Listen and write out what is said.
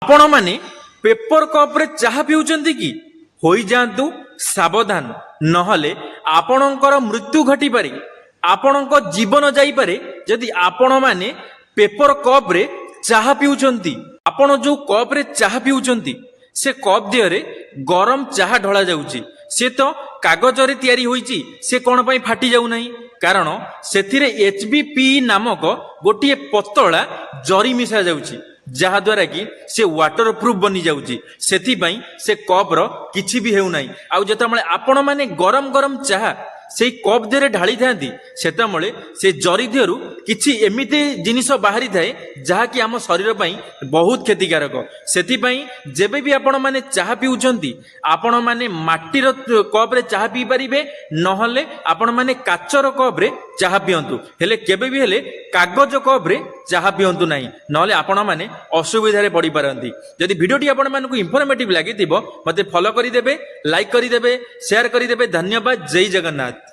आपण माने paper cup रे चाहा पिउचंती कि होई जांतु सावधान नहले आपणकर मृत्यु घटी पारे आपणक जीवन जाई पारे यदि आपण माने पेपर कप रे चाहा पिउचंती। आपण जो कप रे चाहा पिउचंती से कप दिहरे गरम चाहा ढळा जाउची से तो कागज रे तयारी होईची से कोन पई फाटी जाउ नाही कारण सेथिरे HBP नामक गोटिए पतला जरी मिसा जाउची जहा द्वारा कि से वाटर प्रूफ बनी जाउची सेथिपई से कप रो किछि भी हेउ नाही। आ जेतमळे आपण माने गरम गरम चाहा से कप देरे ढाली थांती सेतमळे से जरी देहरु किछि एमिति जिनिस बाहरी थाए जहा कि आम शरीर पई बहुत क्षतिकारक। सेथिपई जेबे भी आपण माने चाहा पिउचंती आपण माने माटीर कप रे चाहा पी परिबे नहले आपण माने काचर कप रे चाहा पियंतु हेले केबे भी हेले कागज कप रे चाहा पियंतु नाही नहले आपण माने असुविधा रे पड़ी पारंती। जदि वीडियोटी आपण मानकु इन्फॉर्मेटिव लागिथिबो मते फॉलो करि देबे लाइक करि देबे शेयर करि देबे। धन्यवाद। जय जगन्नाथ।